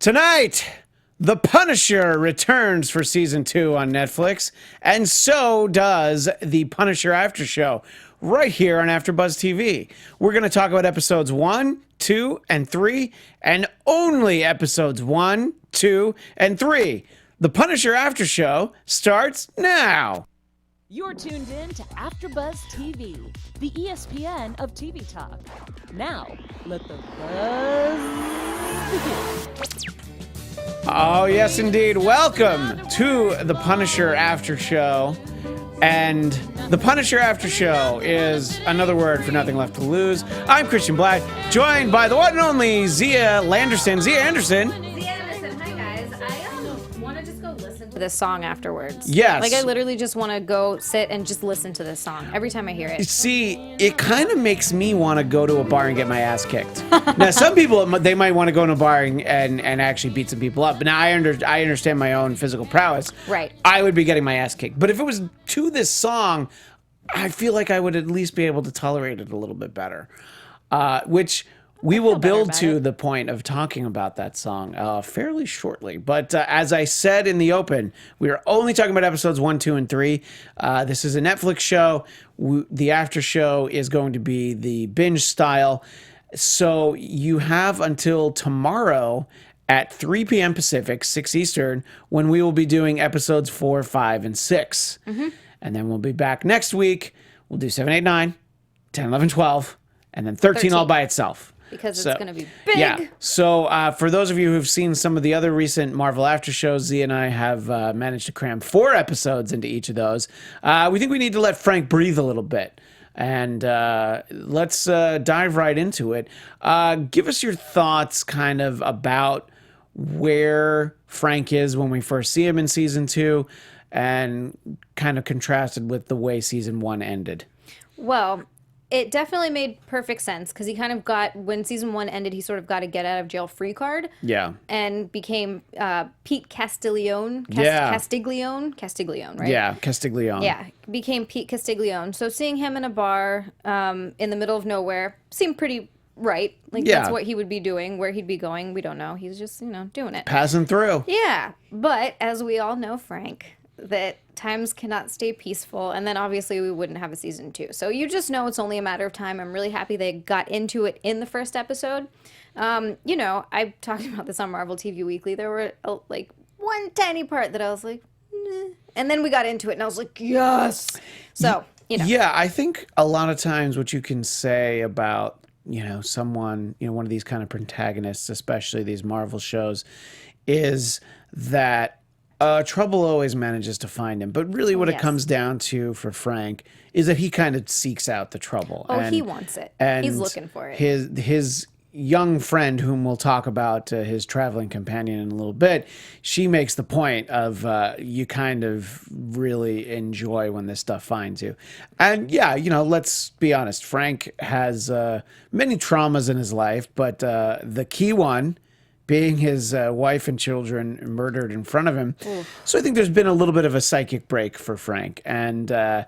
Tonight, The Punisher returns for season 2 on Netflix, and so does The Punisher After Show right here on AfterBuzz TV. We're going to talk about episodes 1, 2, and 3, and only episodes 1, 2, and 3. The Punisher After Show starts now. You're tuned in to AfterBuzz TV, the ESPN of TV talk. Now, let the buzz begin. Oh, yes, indeed. Welcome to The Punisher After Show. And The Punisher After Show is another word for Nothing Left to Lose. I'm Christian Bladt, joined by the one and only Zia Landerson. Zia Anderson. Hi guys. I want to just go listen to this song afterwards. Yes. Like I literally just want to go sit and just listen to this song every time I hear it. See, it kind of makes me want to go to a bar and get my ass kicked. Now, some people, they might want to go to a bar and actually beat some people up. But now I understand my own physical prowess. Right. I would be getting my ass kicked. But if it was to this song, I feel like I would at least be able to tolerate it a little bit better. Which we will build to the point of talking about that song fairly shortly. But as I said in the open, we are only talking about episodes 1, 2, and 3. This is a Netflix show. The after show is going to be the binge style. So you have until tomorrow at 3 p.m. Pacific, 6 Eastern, when we will be doing episodes 4, 5, and 6. Mm-hmm. And then we'll be back next week. We'll do 7, 8, 9, 10, 11, 12, and then 13 all by itself. Because it's going to be big. Yeah. So for those of you who've seen some of the other recent Marvel after shows, Z and I have managed to cram 4 episodes into each of those. We think we need to let Frank breathe a little bit. And let's dive right into it. Give us your thoughts kind of about where Frank is when we first see him in season 2 and kind of contrasted with the way season 1 ended. Well, it definitely made perfect sense because he kind of got, when season 1 ended, he sort of got a get out of jail free card. Yeah. And became Pete Castiglione. Castiglione, right? Yeah, Castiglione. Yeah, became Pete Castiglione. So seeing him in a bar in the middle of nowhere seemed pretty right. Like, that's what he would be doing. Where he'd be going, we don't know. He's just, doing it. Passing through. Yeah, but as we all know, Frank, that times cannot stay peaceful, and then obviously we wouldn't have a season 2. So you just know it's only a matter of time. I'm really happy they got into it in the first episode. I talked about this on Marvel TV Weekly. There were one tiny part that I was like, eh. And then we got into it, and I was like, yes. So, Yeah, I think a lot of times what you can say about, someone, one of these kind of protagonists, especially these Marvel shows, is that trouble always manages to find him. But really what it comes down to for Frank is that he kind of seeks out the trouble. Oh, he wants it. And he's looking for it. His young friend, whom we'll talk about, his traveling companion in a little bit, she makes the point of you kind of really enjoy when this stuff finds you. And yeah, let's be honest. Frank has many traumas in his life, but the key one being his wife and children murdered in front of him. Oof. So I think there's been a little bit of a psychic break for Frank. And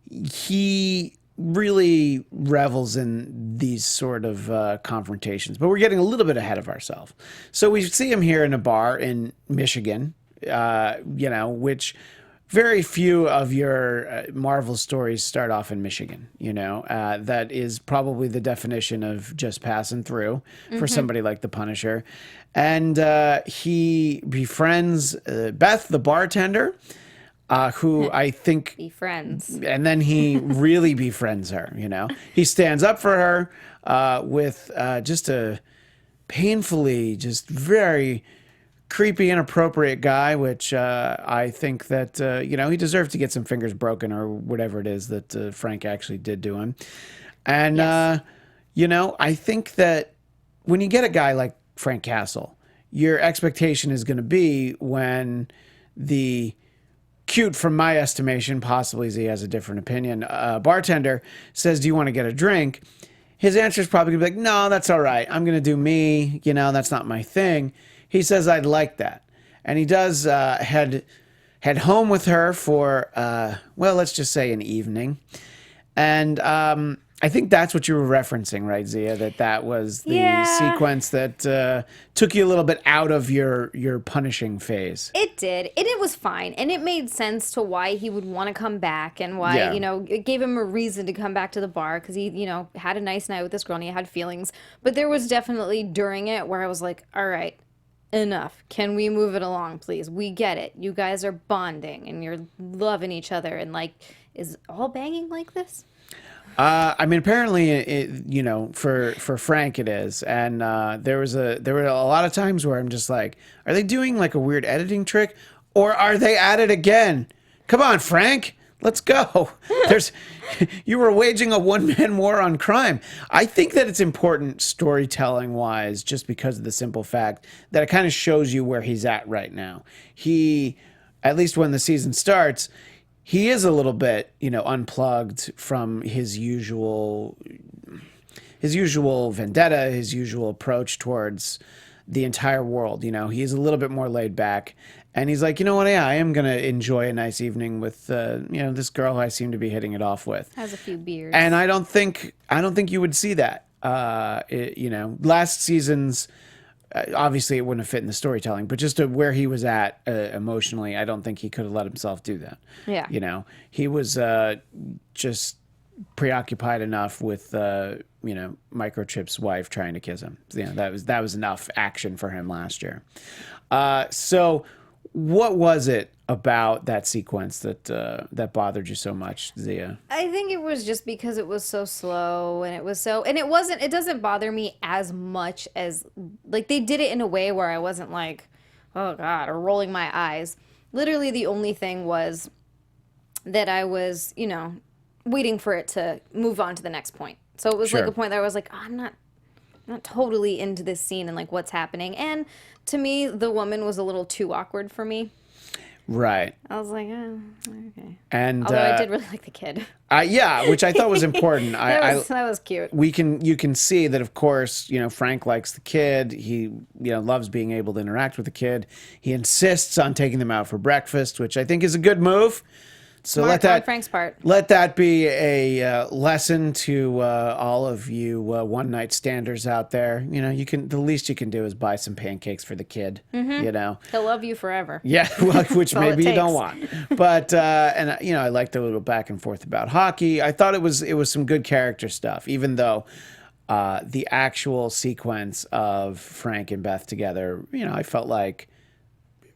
he really revels in these sort of confrontations. But we're getting a little bit ahead of ourselves. So we see him here in a bar in Michigan, which very few of your Marvel stories start off in Michigan, that is probably the definition of just passing through for somebody like the Punisher. And he befriends Beth, the bartender, who I think... Befriends. And then he really befriends her, He stands up for her with just a painfully, just very creepy, inappropriate guy, which I think that, he deserved to get some fingers broken or whatever it is that Frank actually did to him. And, yes. I think that when you get a guy like Frank Castle, your expectation is going to be when the cute, from my estimation, possibly he has a different opinion, bartender says, do you want to get a drink? His answer is probably going to be like, no, that's all right. I'm going to do me. That's not my thing. He says, I'd like that. And he does head home with her for, let's just say an evening. And I think that's what you were referencing, right, Zia? That was the sequence that took you a little bit out of your punishing phase. It did, and it was fine, and it made sense to why he would want to come back, and why it gave him a reason to come back to the bar because he had a nice night with this girl and he had feelings. But there was definitely during it where I was like, all right, enough. Can we move it along, please? We get it. You guys are bonding and you're loving each other, and like, is all banging like this? I mean, apparently, for Frank it is, and there were a lot of times where I'm just like, are they doing like a weird editing trick, or are they at it again? Come on, Frank, let's go. You were waging a one-man war on crime. I think that it's important storytelling-wise, just because of the simple fact that it kind of shows you where he's at right now. He, at least when the season starts, he is a little bit, unplugged from his usual vendetta, his usual approach towards the entire world. He's a little bit more laid back, and he's like, you know what? Yeah, I am gonna enjoy a nice evening with, this girl who I seem to be hitting it off with. Has a few beers, and I don't think you would see that. Last season's. Obviously, it wouldn't have fit in the storytelling, but just where he was at emotionally, I don't think he could have let himself do that. Yeah. He was just preoccupied enough with, Microchip's wife trying to kiss him. That was enough action for him last year. So what was it about that sequence that bothered you so much, Zia? I think it was just because it was so slow, and it doesn't bother me as much as, like, they did it in a way where I wasn't like, oh God, or rolling my eyes. Literally the only thing was that I was, waiting for it to move on to the next point. So it was like a point that I was like, oh, I'm not totally into this scene and like what's happening. And to me, the woman was a little too awkward for me. Right. I was like, oh, okay. And although I did really like the kid. Which I thought was important. That was cute. You can see that, of course, Frank likes the kid. He, loves being able to interact with the kid. He insists on taking them out for breakfast, which I think is a good move. So Smart on Frank's part. Let that be a lesson to all of you one-night standers out there. The least you can do is buy some pancakes for the kid. Mm-hmm. He'll love you forever. Yeah, well, which maybe you don't want. But I liked a little back and forth about hockey. I thought it was some good character stuff, even though the actual sequence of Frank and Beth together, I felt like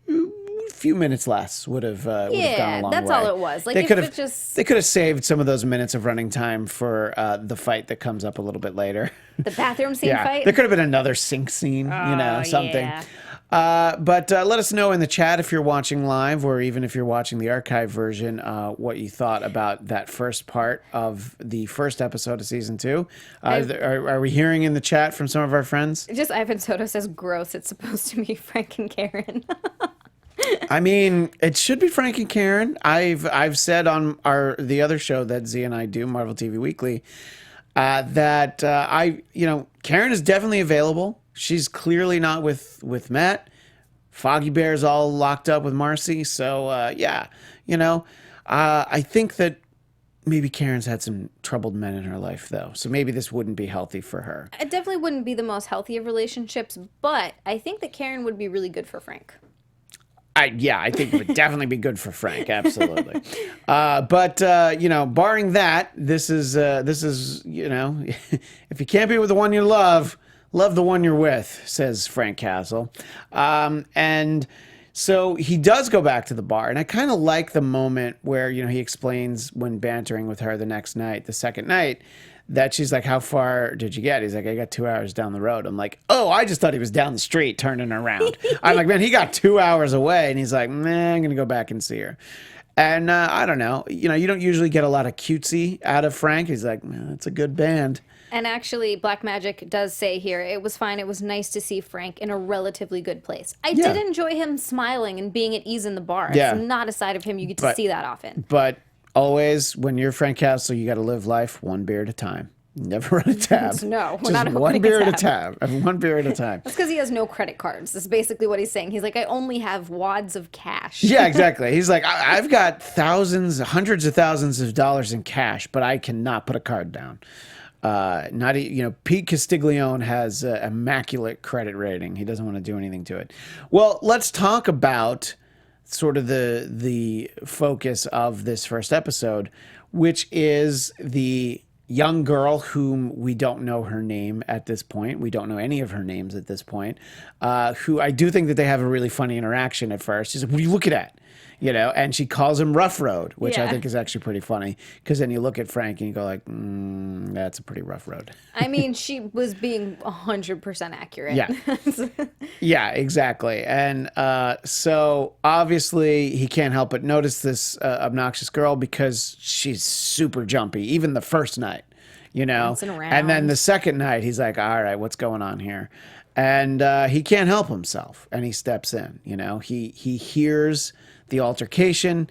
a few minutes less would have gone a long way. That's all it was. Like, they could have saved some of those minutes of running time for the fight that comes up a little bit later. The bathroom scene fight? There could have been another sink scene, something. Yeah. But let us know in the chat if you're watching live, or even if you're watching the archive version, what you thought about that first part of the first episode of season 2. Are we hearing in the chat from some of our friends? Just Ivan Soto says, gross. It's supposed to be Frank and Karen. I mean, it should be Frank and Karen. I've said on the other show that Z and I do, Marvel TV Weekly, that Karen is definitely available. She's clearly not with Matt. Foggy Bear's all locked up with Marcy. So I think that maybe Karen's had some troubled men in her life, though. So maybe this wouldn't be healthy for her. It definitely wouldn't be the most healthy of relationships, but I think that Karen would be really good for Frank. I think it would definitely be good for Frank. Absolutely. But barring that, this is if you can't be with the one you love the one you're with, says Frank Castle. And so he does go back to the bar, and I kind of like the moment where, he explains when bantering with her the second night, that she's like, how far did you get? He's like, I got 2 hours down the road. I'm like, oh, I just thought he was down the street turning around. I'm like, man, he got 2 hours away. And he's like, man, I'm going to go back and see her. And I don't know. You don't usually get a lot of cutesy out of Frank. He's like, man, it's a good band. And actually, Black Magic does say here, it was fine. It was nice to see Frank in a relatively good place. I did enjoy him smiling and being at ease in the bar. Yeah. It's not a side of him you get to see that often. But always, when you're Frank Castle, you got to live life one beer at a time. Never run a tab. No, we're Just not one opening beer a at a time. One beer at a time. That's because he has no credit cards. That's basically what he's saying. He's like, I only have wads of cash. Yeah, exactly. He's like, I've got hundreds of thousands of dollars in cash, but I cannot put a card down. Pete Castiglione has immaculate credit rating. He doesn't want to do anything to it. Well, let's talk about sort of the focus of this first episode, which is the young girl whom we don't know her name at this point. We don't know any of her names at this point. Who I do think that they have a really funny interaction at first. She's like, "What are you looking at?" And she calls him Rough Road, which I think is actually pretty funny because then you look at Frank and you go like, that's a pretty rough road. I mean, she was being 100% accurate. Yeah. Yeah, exactly. And so obviously he can't help but notice this obnoxious girl because she's super jumpy, even the first night, Bouncing around. And then the second night he's like, all right, what's going on here? And he can't help himself and he steps in, he hears the altercation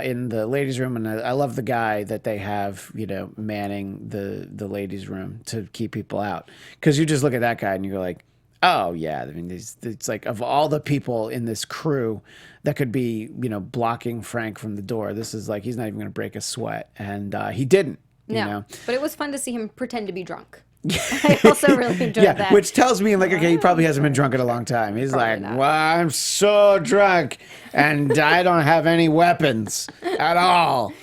in the ladies' room, and I love the guy that they have, manning the ladies' room to keep people out. Because you just look at that guy and you go like, oh yeah, I mean, it's like of all the people in this crew that could be, blocking Frank from the door, this is like he's not even going to break a sweat, and he didn't. No, but it was fun to see him pretend to be drunk. I also really enjoyed that. Which tells me, like, okay, he probably hasn't been drunk in a long time. He's probably like, well, I'm so drunk, and I don't have any weapons at all.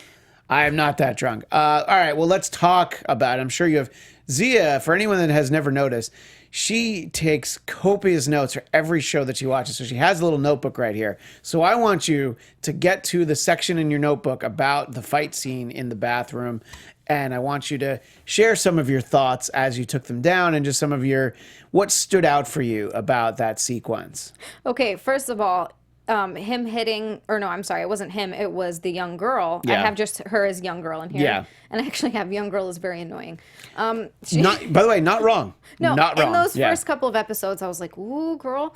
I am not that drunk. All right, well, let's talk about it. I'm sure you have. Zia, for anyone that has never noticed, she takes copious notes for every show that she watches. So she has a little notebook right here. So I want you to get to the section in your notebook about the fight scene in the bathroom. And I want you to share some of your thoughts as you took them down and just some of what stood out for you about that sequence. Okay, first of all, him hitting, or no, I'm sorry, it wasn't him, it was the young girl. Yeah. I have just her as young girl in here. Yeah. And I actually have young girl is very annoying. By the way, not wrong. No, not wrong. In those first couple of episodes, I was like, ooh, girl.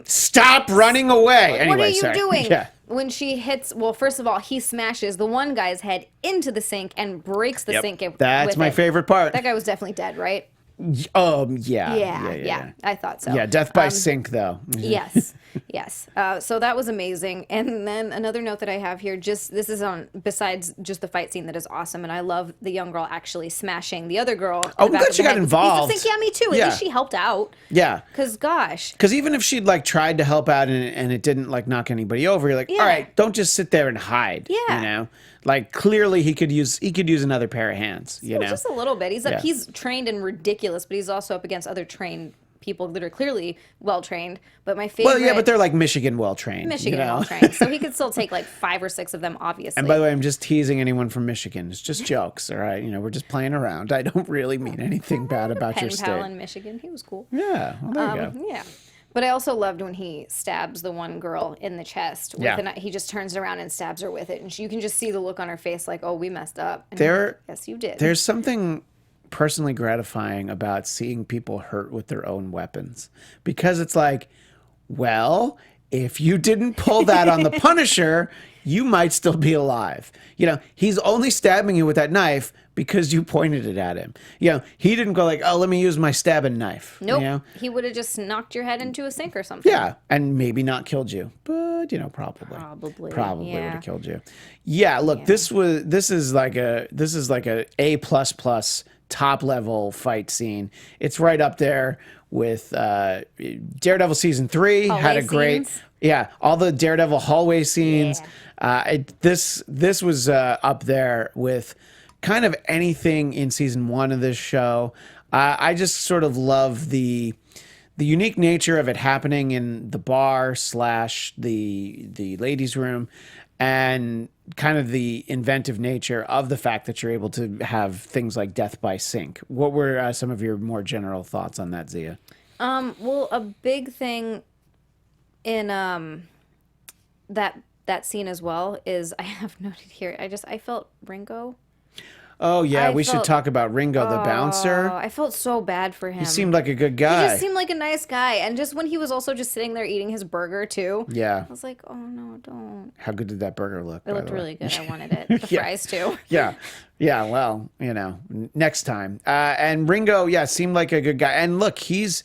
Stop running away. What Anyway, are you sorry. doing? Yeah. When she hits, well, first of all, he smashes the one guy's head into the sink and breaks the sink. That's my favorite part. That guy was definitely dead, right? Yeah. I thought so. Yeah, death by sink, though. Yes. So that was amazing. And then another note that I have here, this is on, besides just the fight scene that is awesome, and I love the young girl actually smashing the other girl. Oh, I'm glad she got involved. Yeah, me too. At least she helped out. Yeah. Because, gosh. Because even if she'd, tried to help out and it didn't, knock anybody over, you're like, all right, don't just sit there and hide. Yeah. Clearly he could use another pair of hands, Just a little bit. He's trained and ridiculous, but he's also up against other trained people that are clearly well trained. But my favorite. Well, yeah, but they're Michigan well trained. Well trained, so he could still take 5 or 6 of them, obviously. And by the way, I'm just teasing anyone from Michigan. It's just jokes, all right? We're just playing around. I don't really mean anything bad about your state. Pen pal in Michigan, he was cool. Yeah, well, there you go. Yeah. But I also loved when he stabs the one girl in the chest. He just turns around and stabs her with it. And you can just see the look on her face like, oh, we messed up. And yes, you did. There's something personally gratifying about seeing people hurt with their own weapons. Because it's like, well, if you didn't pull that on the Punisher, you might still be alive. He's only stabbing you with that knife because you pointed it at him. He didn't go like, oh, let me use my stabbing knife. Nope. He would have just knocked your head into a sink or something. Yeah, and maybe not killed you, but probably would have killed you. Yeah, look, this is like a A++ top level fight scene. It's right up there with Daredevil season 3 had a great scenes. Yeah, all the Daredevil hallway scenes. This was up there with kind of anything in season 1 of this show. I just sort of love the unique nature of it happening in the bar / the ladies' room, and kind of the inventive nature of the fact that you're able to have things like death by sink. What were some of your more general thoughts on that, Zia? Well, a big thing in that scene as well is, I have noted here, I felt Ringo. Oh, yeah, I we should felt- talk about Ringo the bouncer. Oh, I felt so bad for him. He seemed like a good He guy. just seemed like a nice guy. And just when he was also just sitting there eating his burger, too. Yeah. I was like, oh, no, don't. How good did that burger look? It looked really good. I wanted it. The fries, too. Yeah. Yeah, well, next time. And Ringo, seemed like a good guy. And look, he's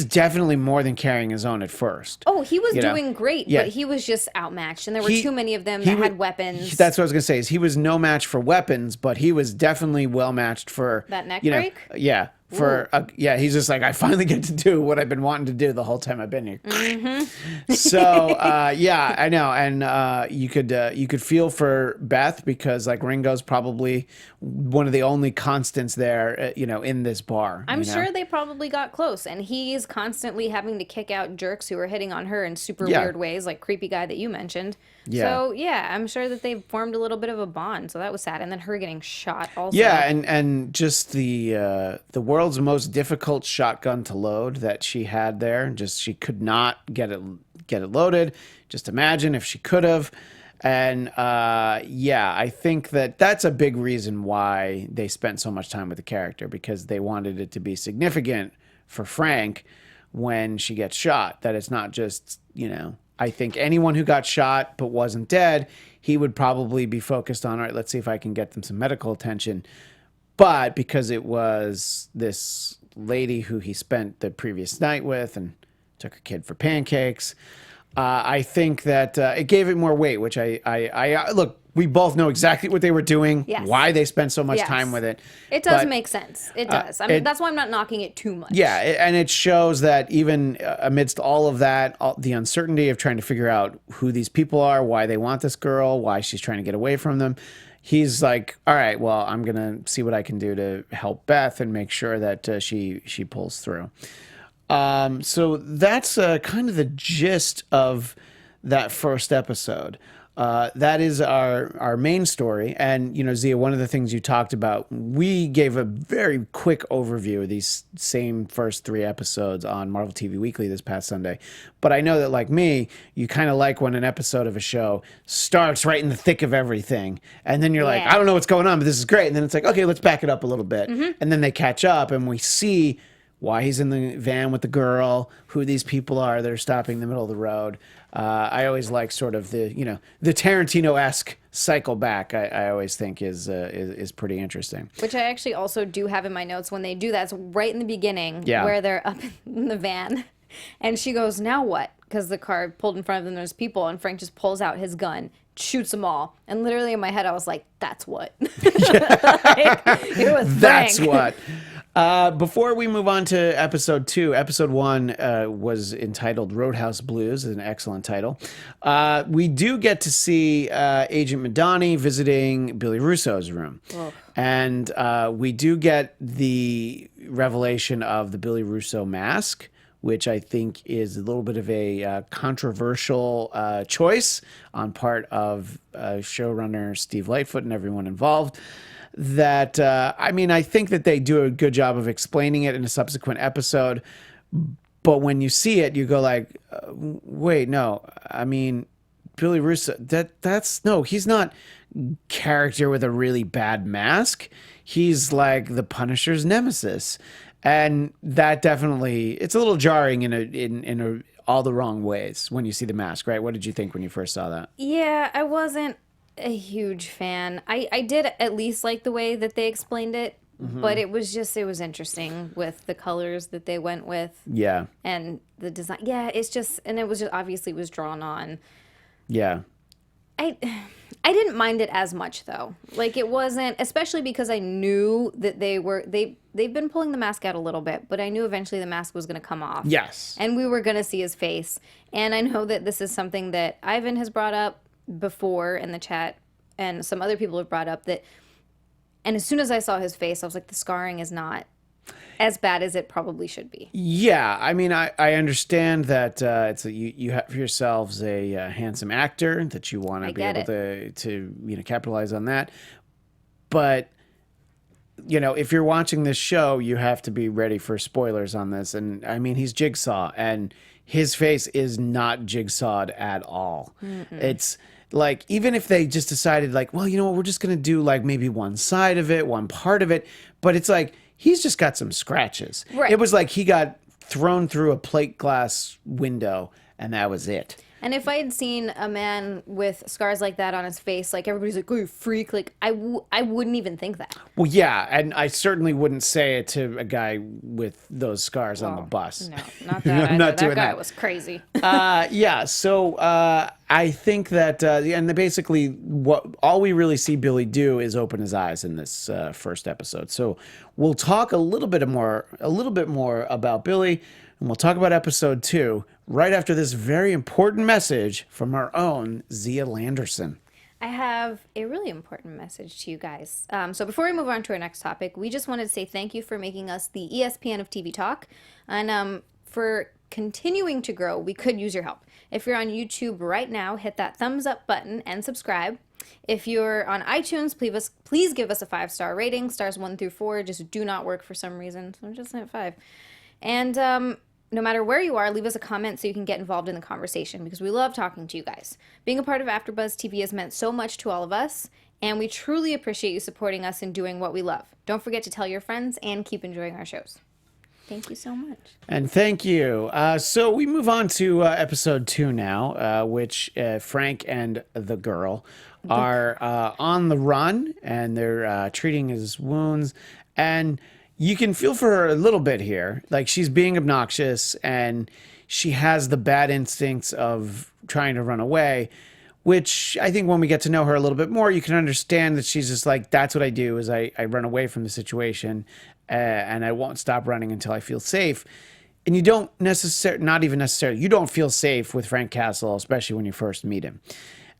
definitely more than carrying his own at first. Oh, he was doing great, Yeah. but he was just outmatched. And there were too many of them he that wa- had weapons. That's what I was going to say, is he was no match for weapons, but he was definitely well matched for... That neck you know, break? Yeah. He's just like, I finally get to do what I've been wanting to do the whole time I've been here. So, I know. And you could feel for Beth because like Ringo's probably one of the only constants there, in this bar. I'm sure they probably got close, and he's constantly having to kick out jerks who are hitting on her in super weird ways, like creepy guy that you mentioned. Yeah. So I'm sure that they formed a little bit of a bond. So that was sad, and then her getting shot also. Yeah, and just the world's most difficult shotgun to load that she had there. Just she could not get it loaded. Just imagine if she could have. And I think that's a big reason why they spent so much time with the character, because they wanted it to be significant for Frank when she gets shot. That it's not just, I think anyone who got shot but wasn't dead, he would probably be focused on, all right, let's see if I can get them some medical attention. But because it was this lady who he spent the previous night with and took her kid for pancakes, I think that it gave it more weight, which I look, we both know exactly what they were doing, why they spent so much time with it. It does make sense. It does. I mean, that's why I'm not knocking it too much. Yeah, and it shows that even amidst all of that, the uncertainty of trying to figure out who these people are, why they want this girl, why she's trying to get away from them, he's like, all right, well, I'm going to see what I can do to help Beth and make sure that she pulls through. So that's kind of the gist of that first episode. That is our main story. And, Zia, one of the things you talked about, we gave a very quick overview of these same first 3 episodes on Marvel TV Weekly this past Sunday. But I know that, like me, you kind of like when an episode of a show starts right in the thick of everything. And then you're like, I don't know what's going on, but this is great. And then it's like, okay, let's back it up a little bit. And then they catch up and we see why he's in the van with the girl, who these people are that are stopping in the middle of the road. I always like sort of the Tarantino-esque cycle back. I always think is pretty interesting. Which I actually also do have in my notes when they do that. It's right in the beginning where they're up in the van, and she goes, "Now what?" Because the car pulled in front of them. There's people, and Frank just pulls out his gun, shoots them all, and literally in my head I was like, "That's what." It was Frank. That's what. Before we move on to episode 2, episode 1 was entitled Roadhouse Blues, an excellent title. We do get to see Agent Madani visiting Billy Russo's room. Oh. And we do get the revelation of the Billy Russo mask, which I think is a little bit of a controversial choice on part of showrunner Steve Lightfoot and everyone involved. That, I think that they do a good job of explaining it in a subsequent episode. But when you see it, you go like, wait, no. Billy Russo, no, he's not character with a really bad mask. He's like the Punisher's nemesis. And that definitely, it's a little jarring in all the wrong ways when you see the mask, right? What did you think when you first saw that? Yeah, I wasn't a huge fan. I did at least like the way that they explained it, but it was interesting with the colors that they went with. Yeah. And the design. Yeah, and it was just obviously was drawn on. Yeah. I didn't mind it as much though. Like it wasn't, especially because I knew that they've been pulling the mask out a little bit, but I knew eventually the mask was going to come off. Yes. And we were going to see his face. And I know that this is something that Ivan has brought up before in the chat, and some other people have brought up that, and as soon as I saw his face, I was like, the scarring is not as bad as it probably should be. Yeah, I understand that you have yourselves a handsome actor that you want to be able to capitalize on that, but if you're watching this show, you have to be ready for spoilers on this, and he's Jigsaw, and his face is not jigsawed at all. Mm-mm. like, even if they just decided, like, well, you know what, we're just going to do, like, maybe one side of it, one part of it. But it's like, he's just got some scratches. Right. It was like he got thrown through a plate glass window, and that was it. And if I had seen a man with scars like that on his face, like everybody's like, "Oh, you freak!" Like I wouldn't even think that. Well, yeah, and I certainly wouldn't say it to a guy with those scars on the bus. No, not that. I'm not that doing guy that. was crazy. Yeah, so I think that, and basically, all we really see Billy do is open his eyes in this first episode. So we'll talk a little bit more about Billy, and we'll talk about episode 2 right after this very important message from our own Zia Landerson. I have a really important message to you guys. So before we move on to our next topic, we just wanted to say thank you for making us the ESPN of TV Talk, and for continuing to grow. We could use your help. If you're on YouTube right now, hit that thumbs up button and subscribe. If you're on iTunes, please give us a 5-star rating. Stars 1 through 4 just do not work for some reason, so I'm just at 5. And no matter where you are, leave us a comment so you can get involved in the conversation, because we love talking to you guys. Being a part of AfterBuzz TV has meant so much to all of us, and we truly appreciate you supporting us and doing what we love. Don't forget to tell your friends and keep enjoying our shows. Thank you so much. And thank you. So we move on to episode 2 now, which Frank and the girl are on the run, and they're treating his wounds. And you can feel for her a little bit here. Like, she's being obnoxious, and she has the bad instincts of trying to run away, which I think when we get to know her a little bit more, you can understand that she's just like, that's what I do, is I run away from the situation, and I won't stop running until I feel safe. And you don't not even necessarily, you don't feel safe with Frank Castle, especially when you first meet him.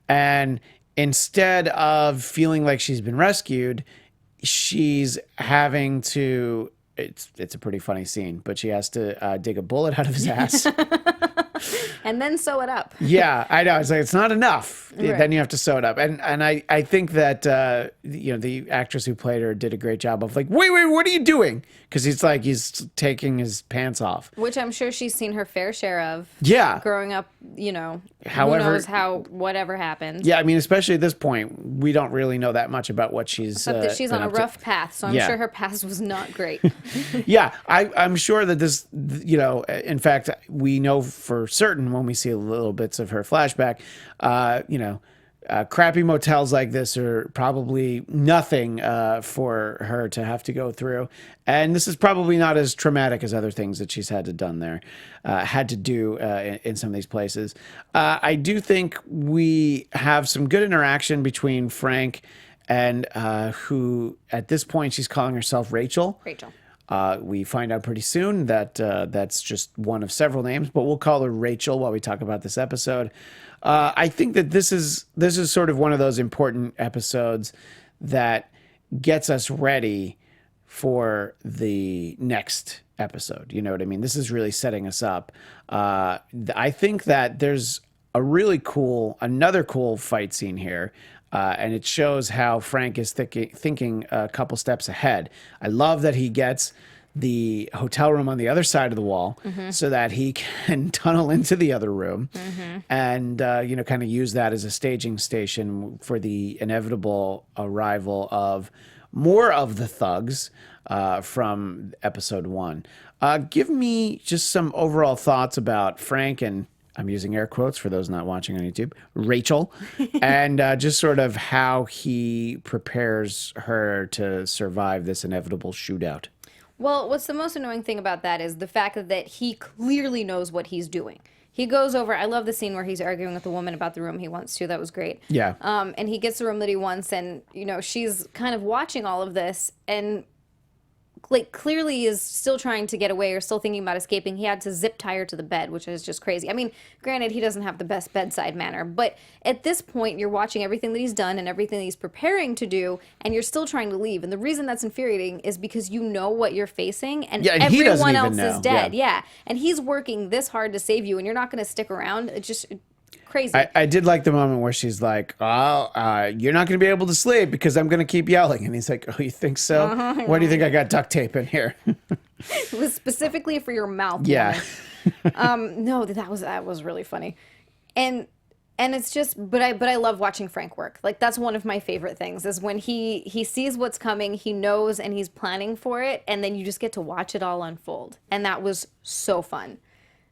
And instead of feeling like she's been rescued, she's having to, it's a pretty funny scene, but she has to dig a bullet out of his ass. And then sew it up. Yeah, I know. It's like, it's not enough. Right. Then you have to sew it up. And I think that, the actress who played her did a great job of like, wait, what are you doing? Because he's taking his pants off. Which I'm sure she's seen her fair share of. Yeah. Growing up, However, who knows whatever happened. Yeah, I mean, especially at this point, we don't really know that much about what she's Except that she's on a rough path, so I'm sure her past was not great. Yeah, I'm sure that this, in fact, we know for certain when we see little bits of her flashback, crappy motels like this are probably nothing for her to have to go through. And this is probably not as traumatic as other things that she's had to do in some of these places. I do think we have some good interaction between Frank and who, at this point, she's calling herself Rachel. Rachel. We find out pretty soon that that's just one of several names, but we'll call her Rachel while we talk about this episode. I think that this is sort of one of those important episodes that gets us ready for the next episode. You know what I mean? This is really setting us up. I think that there's another cool fight scene here. And it shows how Frank is thinking a couple steps ahead. I love that he gets the hotel room on the other side of the wall so that he can tunnel into the other room and, kind of use that as a staging station for the inevitable arrival of more of the thugs from episode 1. Give me just some overall thoughts about Frank and, I'm using air quotes for those not watching on YouTube, Rachel, and just sort of how he prepares her to survive this inevitable shootout. Well, what's the most annoying thing about that is the fact that he clearly knows what he's doing. He goes over, I love the scene where he's arguing with the woman about the room he wants to. That was great. Yeah. And he gets the room that he wants, and, she's kind of watching all of this, and clearly is still trying to get away or still thinking about escaping. He had to zip tie her to the bed, which is just crazy. I mean, granted, he doesn't have the best bedside manner, but at this point, you're watching everything that he's done and everything that he's preparing to do, and you're still trying to leave. And the reason that's infuriating is because you know what you're facing, and everyone else is dead. Yeah. And he's working this hard to save you, and you're not going to stick around. It's just crazy. I did like the moment where she's like, you're not going to be able to sleep because I'm going to keep yelling. And he's like, oh, you think so? Why do you think I got duct tape in here? It was specifically for your mouth. Yeah. No, that was really funny. And And it's just, but I love watching Frank work. Like, that's one of my favorite things is when he sees what's coming, he knows, and he's planning for it, and then you just get to watch it all unfold. And that was so fun.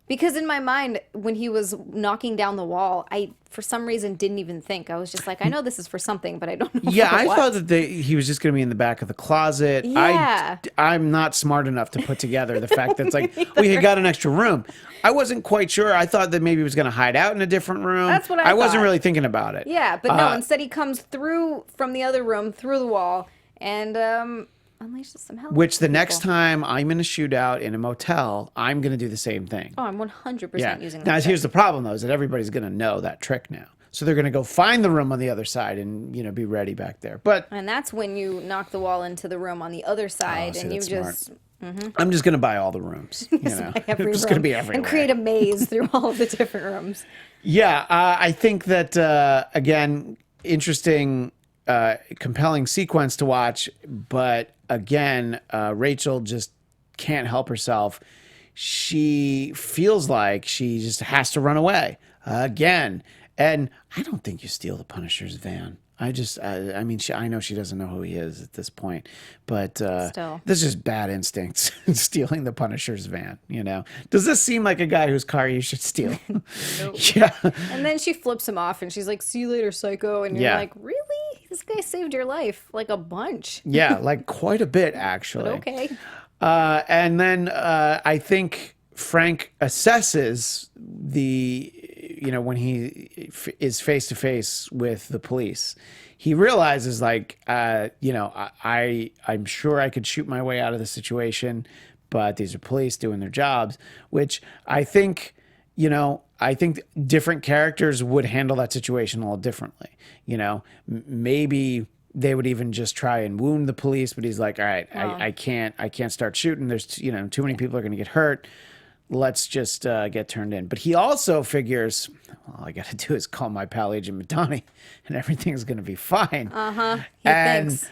Because in my mind, when he was knocking down the wall, I, for some reason, didn't even think. I was just like, I know this is for something, but I don't know Yeah, for I what. thought that he was just going to be in the back of the closet. Yeah. I'm not smart enough to put together the fact that it's like, we got an extra room. I wasn't quite sure. I thought that maybe he was going to hide out in a different room. That's what I wasn't thought. really thinking about it. Yeah, but no, instead he comes through from the other room, through the wall, and unleashes some hell. Which the next time I'm in a shootout in a motel, I'm going to do the same thing. Oh, I'm 100% Yeah. using that. Now, trick. here's the problem, though, is that everybody's going to know that trick now. So they're going to go find the room on the other side and, be ready back there. But And that's when you knock the wall into the room on the other side, see, and you that's just I'm just going to buy all the rooms. You know? every I'm just room going to be everywhere. and create a maze through all of the different rooms. Yeah, I think that, again, interesting, compelling sequence to watch. But again, Rachel just can't help herself. She feels like she just has to run away again. And I don't think you steal the Punisher's van. I mean, I know she doesn't know who he is at this point, but Still. this is just bad instincts, stealing the Punisher's van, Does this seem like a guy whose car you should steal? Yeah. And then she flips him off, and she's like, "See you later, psycho." And you're Yeah. like, "Really? This guy saved your life like a bunch." Yeah, like quite a bit, actually. Okay. And then I think Frank assesses when he is face to face with the police, he realizes like, I'm sure I could shoot my way out of the situation, but these are police doing their jobs, which I think, different characters would handle that situation a little differently. Maybe they would even just try and wound the police, but he's like, all right, I can't start shooting. There's, too many people are going to get hurt. Let's just get turned in. But he also figures, all I got to do is call my pal Agent Madani and everything's going to be fine. He thinks.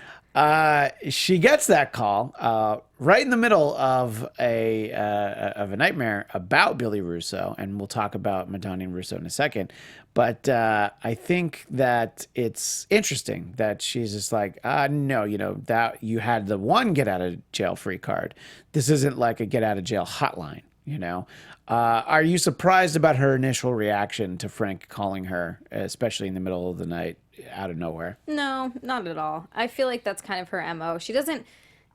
She gets that call right in the middle of a nightmare about Billy Russo, and we'll talk about Madani and Russo in a second. But I think that it's interesting that she's just like, no, that you had the one get out of jail free card. This isn't like a get out of jail hotline. Are you surprised about her initial reaction to Frank calling her, especially in the middle of the night, out of nowhere? No, not at all. I feel like that's kind of her MO. She doesn't.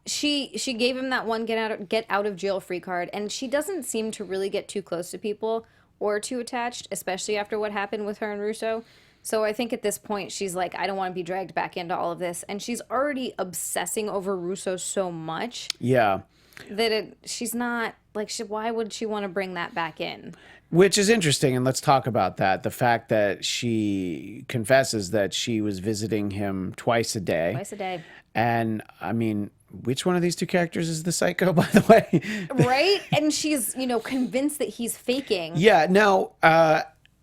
She gave him that one get out of jail free card, and she doesn't seem to really get too close to people or too attached, especially after what happened with her and Russo. So I think at this point she's like, I don't want to be dragged back into all of this, and she's already obsessing over Russo so much. Yeah. That she's not like, why would she want to bring that back in? Which is interesting, and let's talk about that. The fact that she confesses that she was visiting him twice a day. Twice a day. And I mean, which one of these two characters is the psycho, by the way? Right? And she's, convinced that he's faking. Yeah. Now,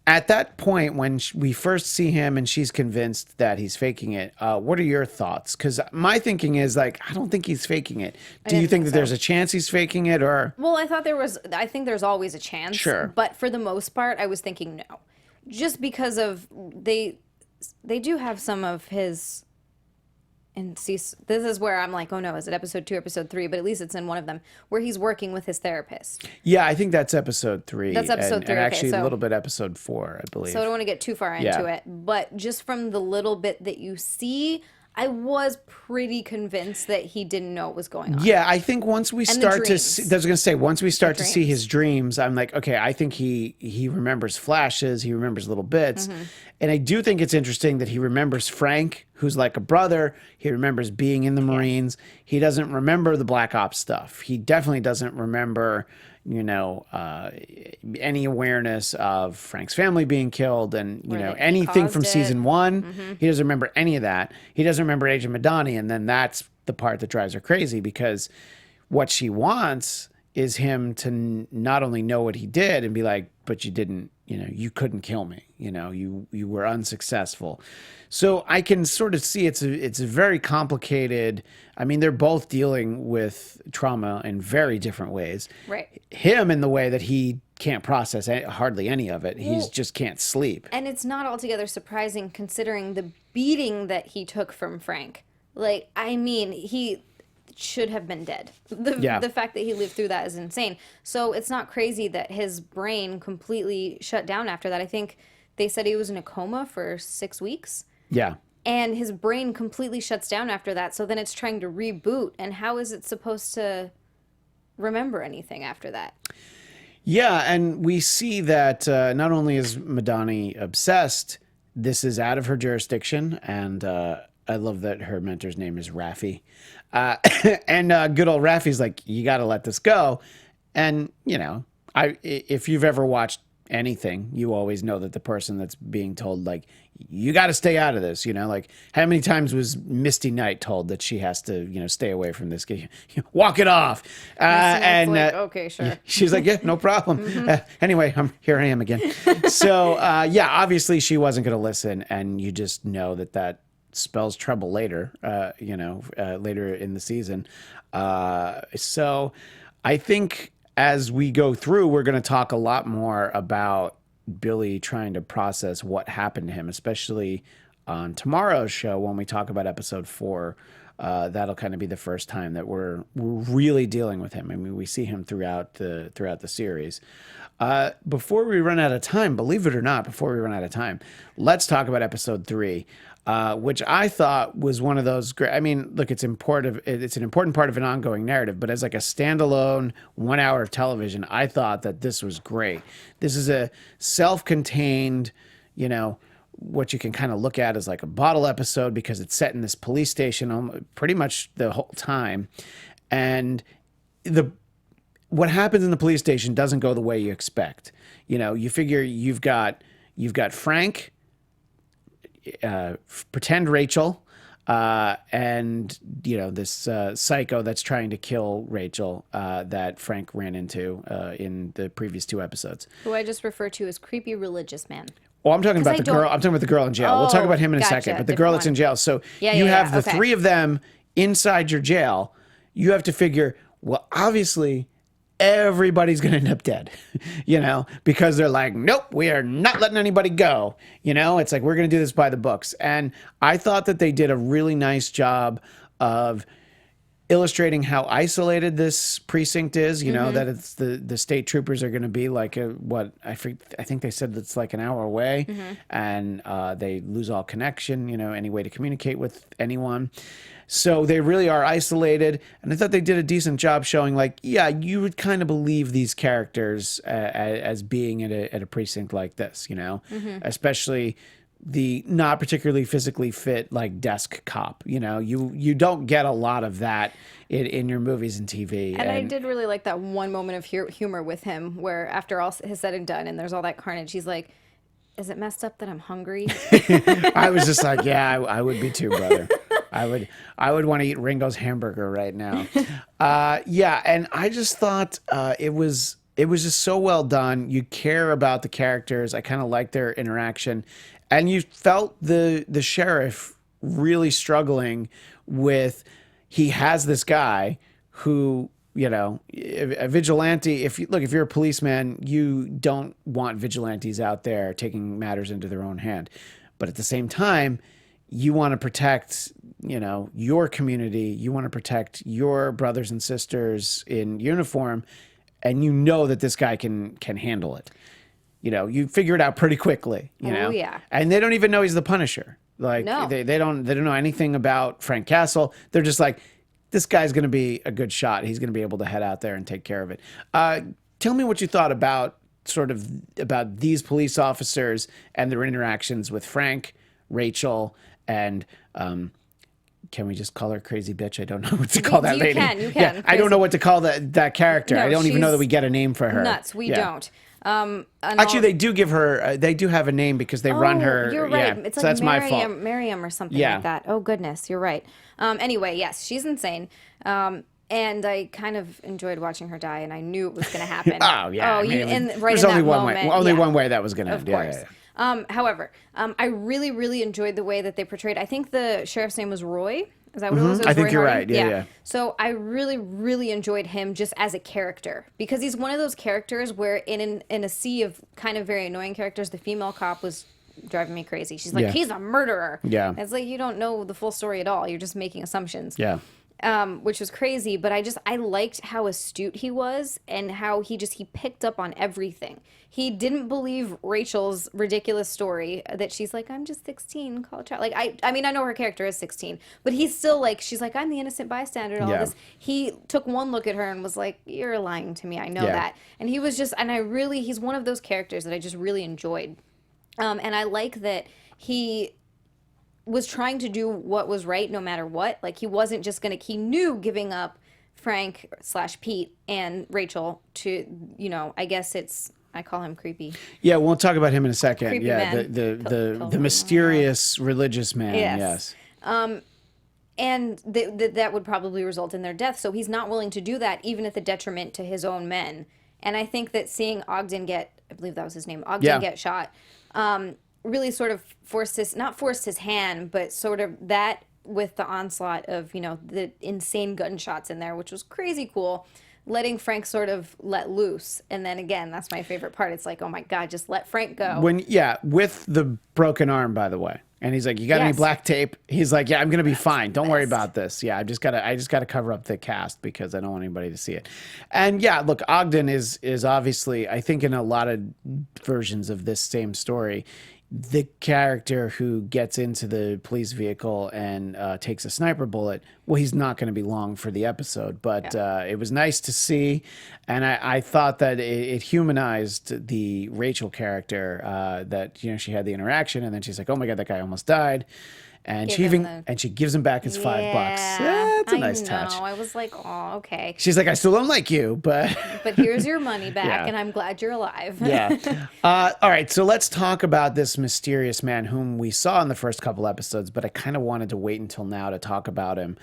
at that point, when we first see him and she's convinced that he's faking it, what are your thoughts? Because my thinking is like, I don't think he's faking it. Do you think that there's a chance he's faking it, or? Well, I think there's always a chance. Sure. But for the most part, I was thinking no. Just because of, they do have some of his, and see, this is where I'm like, oh no, is it episode 2, episode 3? But at least it's in one of them, where he's working with his therapist. Yeah, I think that's episode 3. That's episode 3, and okay, actually so- a little bit episode 4, I believe. So I don't want to get too far into it. But just from the little bit that you see, I was pretty convinced that he didn't know what was going on. Yeah, I think once we the start to dreams. see, I was going to say, once we start to see dreams. his dreams, I'm like, okay, I think he remembers flashes, he remembers little bits. Mm-hmm. And I do think it's interesting that he remembers Frank, who's like a brother. He remembers being in the Marines. He doesn't remember the Black Ops stuff. He definitely doesn't remember, any awareness of Frank's family being killed and, that he anything from caused it. season 1. He doesn't remember any of that. He doesn't remember Agent Madani. And then that's the part that drives her crazy, because what she wants is him to not only know what he did and be like, but you didn't, you couldn't kill me. You were unsuccessful. So I can sort of see it's a very complicated. I mean, they're both dealing with trauma in very different ways. Right. Him in the way that he can't process hardly any of it. He just can't sleep. And it's not altogether surprising considering the beating that he took from Frank. Like, I mean, he should have been dead. The fact that he lived through that is insane. So it's not crazy that his brain completely shut down after that. I think they said he was in a coma for 6 weeks. Yeah. And his brain completely shuts down after that. So then it's trying to reboot. And how is it supposed to remember anything after that? Yeah, and we see that not only is Madani obsessed, this is out of her jurisdiction, and I love that her mentor's name is Raffi. And good old Raffi's like, you got to let this go. And, if you've ever watched anything, you always know that the person that's being told, like, you got to stay out of this, like how many times was Misty Knight told that she has to, stay away from this, walk it off. And like, okay, sure. She's like, yeah, no problem. Anyway, here I am again. So, obviously she wasn't going to listen. And you just know that spells trouble later, later in the season. So I think as we go through, we're going to talk a lot more about Billy trying to process what happened to him, especially on tomorrow's show when we talk about episode 4. That'll kind of be the first time that we're really dealing with him. I mean, we see him throughout the series. Before we run out of time, believe it or not, before we run out of time, let's talk about episode 3. Which I thought was one of those great. I mean, look, it's important. It's an important part of an ongoing narrative, but as like a standalone 1 hour of television, I thought that this was great. This is a self-contained, what you can kind of look at as like a bottle episode because it's set in this police station pretty much the whole time, and what happens in the police station doesn't go the way you expect. You figure you've got Frank. Pretend Rachel, and this psycho that's trying to kill Rachel that Frank ran into in the previous 2 episodes. Who I just refer to as creepy religious man. Well, I'm talking about the girl. I'm talking about the girl in jail. We'll talk about him in a second. But the girl that's in jail. So you have the 3 of them inside your jail. You have to figure. Well, obviously, everybody's going to end up dead, because they're like, nope, we are not letting anybody go. It's like, we're going to do this by the books. And I thought that they did a really nice job of illustrating how isolated this precinct is, that it's the state troopers are going to be like I think they said it's like an hour away, and they lose all connection, any way to communicate with anyone. So they really are isolated, and I thought they did a decent job showing, like, you would kind of believe these characters as being at a precinct like this, especially the not particularly physically fit, like, desk cop. You don't get a lot of that in your movies and TV. And I did really like that one moment of humor with him, where after all is said and done, and there's all that carnage, he's like, is it messed up that I'm hungry? I was just like, I would be too, brother. I would want to eat Ringo's hamburger right now. And I just thought it was just so well done. You care about the characters. I kind of like their interaction, and you felt the sheriff really struggling with. He has this guy who, a vigilante. If you're a policeman, you don't want vigilantes out there taking matters into their own hand, but at the same time, you want to protect, your community. You want to protect your brothers and sisters in uniform, and that this guy can handle it. You figure it out pretty quickly. Oh, yeah. And they don't even know he's the Punisher. Like, no. they don't know anything about Frank Castle. They're just like, this guy's going to be a good shot. He's going to be able to head out there and take care of it. Tell me what you thought about these police officers and their interactions with Frank, Rachel, and can we just call her crazy bitch? I don't know what to call that lady. You can. Yeah, I don't know what to call that character. No, I don't even know that we get a name for her. Nuts. We don't. Actually, they do give her. They do have a name because they run her. You're right. Yeah, It's so like that's my fault. Miriam or something like that. Oh goodness, you're right. Anyway, yes, she's insane. And I kind of enjoyed watching her die, and I knew it was going to happen. Oh yeah. And right there's in only that one moment, way. Only yeah. one way that was going to Of end. course. Yeah. However, I really, really enjoyed the way that they portrayed. I think the sheriff's name was Roy. Is that what it was? It was I think Roy you're Harding? right. Yeah. So I really, really enjoyed him just as a character, because he's one of those characters where in a sea of kind of very annoying characters, the female cop was driving me crazy. She's like, Yeah. he's a murderer. Yeah. It's like, you don't know the full story at all. You're just making assumptions. Yeah. Which was crazy, but I liked how astute he was and how he picked up on everything. He didn't believe Rachel's ridiculous story that she's like, I'm just 16, call a child. Like, I mean, I know her character is 16, but he's still like, she's like, I'm the innocent bystander and all Yeah. this. He took one look at her and was like, you're lying to me. I know Yeah. that. And he was just, and he's one of those characters that I just really enjoyed. And I like that he was trying to do what was right no matter what. Like, he wasn't just he knew giving up Frank / Pete and Rachel to, I guess I call him creepy. Yeah, we'll talk about him in a second. Creepy Yeah, man. the mysterious religious man. Yes. And that would probably result in their death. So he's not willing to do that, even at the detriment to his own men. And I think that seeing Ogden I believe that was his name, get shot, really sort of not forced his hand, but sort of that with the onslaught of, the insane gunshots in there, which was crazy cool, letting Frank sort of let loose. And then again, that's my favorite part. It's like, oh my God, just let Frank go. With the broken arm, by the way. And he's like, you got any black tape? He's like, yeah, I'm going to be fine. Don't worry about this. Yeah, I just got to cover up the cast because I don't want anybody to see it. And yeah, look, Ogden is obviously, I think in a lot of versions of this same story, the character who gets into the police vehicle and takes a sniper bullet, well, he's not going to be long for the episode, but it was nice to see. And I thought that it humanized the Rachel character, that, she had the interaction and then she's like, oh my God, that guy almost died. And she gives him back his $5. That's a nice touch. I was like, oh, okay. She's like, I still don't like you, but here's your money back, and I'm glad you're alive. Yeah. All right, so let's talk about this mysterious man whom we saw in the first couple episodes, but I kind of wanted to wait until now to talk about him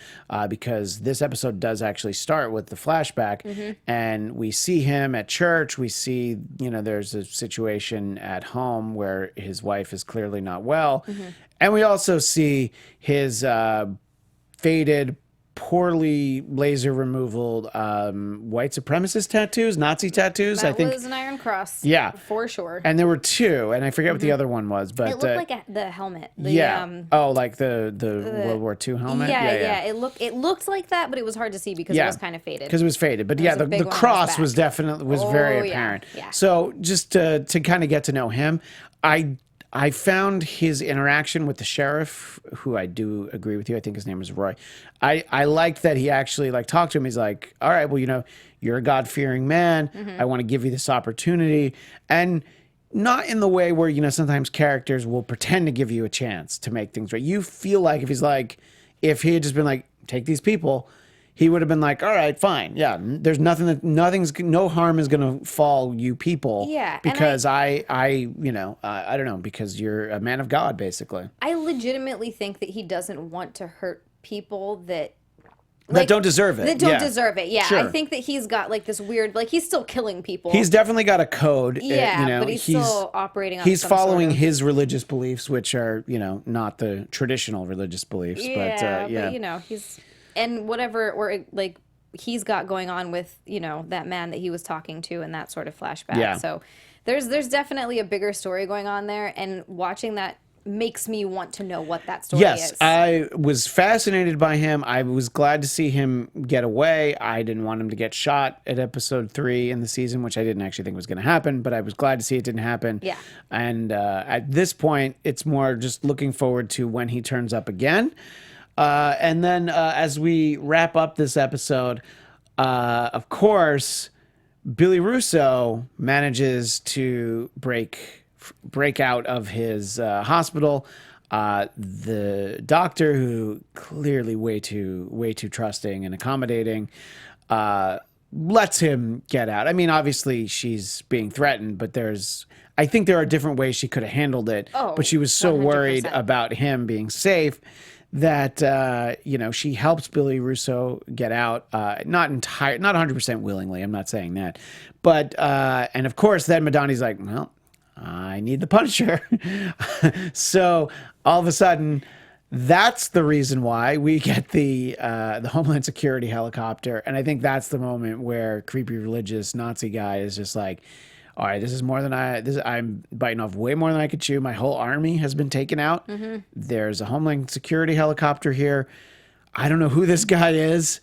because this episode does actually start with the flashback, and we see him at church. We see, there's a situation at home where his wife is clearly not well. And we also see his faded, poorly laser removal white supremacist tattoos, Nazi tattoos. That I think was an Iron Cross. Yeah, for sure. And there were two, and I forget what the other one was, but it looked like the helmet. Like the World War II helmet. Yeah. It looked like that, but it was hard to see because it was kind of faded. Because it was faded, but the cross was definitely very apparent. Yeah. So just to kind of get to know him, I found his interaction with the sheriff, who I do agree with you. I think his name is Roy. I liked that he actually talked to him. He's like, all right, well, you're a God-fearing man. I want to give you this opportunity. And not in the way where, sometimes characters will pretend to give you a chance to make things right. You feel like if he had just been like, take these people, he would have been like, all right, fine. Yeah, there's no harm is going to fall you people. Yeah. Because I don't know, because you're a man of God, basically. I legitimately think that he doesn't want to hurt people that don't deserve it. That don't deserve it. Yeah. Sure. I think that he's got this weird, he's still killing people. He's definitely got a code. Yeah, but he's still operating on He's following his religious beliefs, which are, not the traditional religious beliefs. Yeah, but he's... And whatever, or he's got going on with, that man that he was talking to and that sort of flashback. Yeah. So there's definitely a bigger story going on there. And watching that makes me want to know what that story is. Yes, I was fascinated by him. I was glad to see him get away. I didn't want him to get shot at episode 3 in the season, which I didn't actually think was going to happen, but I was glad to see it didn't happen. Yeah. And at this point, it's more just looking forward to when he turns up again. And then as we wrap up this episode, of course, Billy Russo manages to break out of his hospital. The doctor, who clearly way too trusting and accommodating, lets him get out. I mean, obviously she's being threatened, but I think there are different ways she could have handled it. Oh, but she was so 100%. worried about him being safe that she helps Billy Russo get out, not 100% willingly. I'm not saying that, but and of course then Madani's like, well, I need the Punisher. So all of a sudden, that's the reason why we get the Homeland Security helicopter, and I think that's the moment where creepy religious Nazi guy is just like, all right, this is more than I'm biting off way more than I could chew. My whole army has been taken out. Mm-hmm. There's a Homeland Security helicopter here. I don't know who this guy is.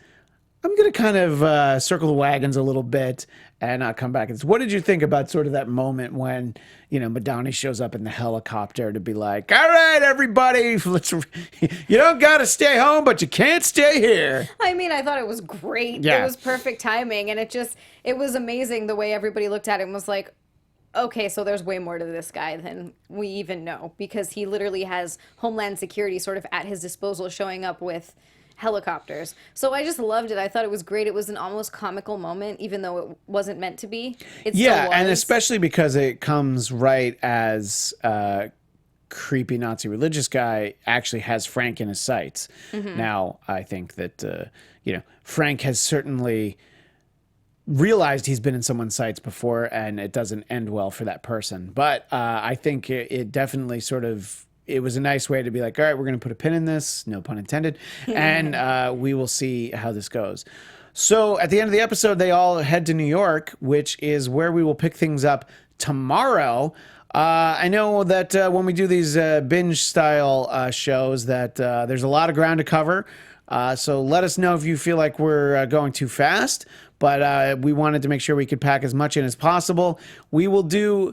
I'm going to kind of circle the wagons a little bit and come back. What did you think about sort of that moment when, Madani shows up in the helicopter to be like, all right, everybody, you don't got to stay home, but you can't stay here. I mean, I thought it was great. Yeah. It was perfect timing. And it was amazing the way everybody looked at it and was like, okay, so there's way more to this guy than we even know, because he literally has Homeland Security sort of at his disposal, showing up with helicopters. So I just loved it. I thought it was great. It was an almost comical moment, even though it wasn't meant to be. It still was. And especially because it comes right as creepy Nazi religious guy actually has Frank in his sights. Mm-hmm. Now, I think that Frank has certainly realized he's been in someone's sights before, and it doesn't end well for that person. But I think it definitely it was a nice way to be like, all right, we're going to put a pin in this, no pun intended, and we will see how this goes. So at the end of the episode, they all head to New York, which is where we will pick things up tomorrow. I know that when we do these binge-style shows that there's a lot of ground to cover, so let us know if you feel like we're going too fast, but we wanted to make sure we could pack as much in as possible. We will do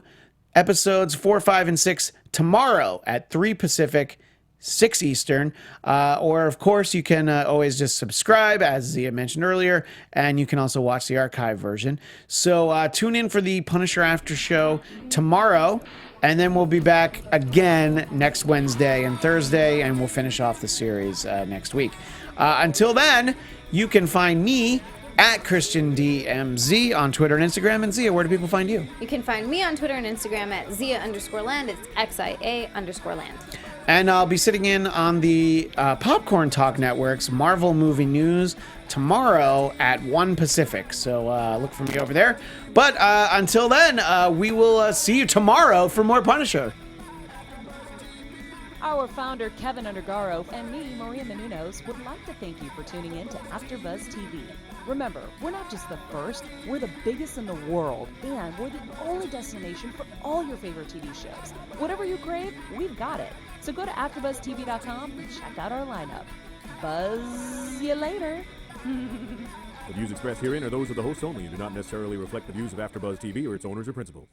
episodes 4, 5, and 6 tomorrow at 3 Pacific, 6 Eastern. Or, of course, you can always just subscribe, as Zia mentioned earlier, and you can also watch the archive version. So tune in for the Punisher After Show tomorrow, and then we'll be back again next Wednesday and Thursday, and we'll finish off the series next week. Until then, you can find me at ChristianDMZ on Twitter and Instagram. And Zia, where do people find you? You can find me on Twitter and Instagram at Zia_land. It's XIA_land. And I'll be sitting in on the Popcorn Talk Network's Marvel Movie News tomorrow at 1 Pacific. So look for me over there. But until then, we will see you tomorrow for more Punisher. Our founder, Kevin Undergaro, and me, Maria Menounos, would like to thank you for tuning in to AfterBuzz TV. Remember, we're not just the first, we're the biggest in the world, and we're the only destination for all your favorite TV shows. Whatever you crave, we've got it. So go to AfterBuzzTV.com and check out our lineup. Buzz you later. The views expressed herein are those of the hosts only and do not necessarily reflect the views of AfterBuzz TV or its owners or principals.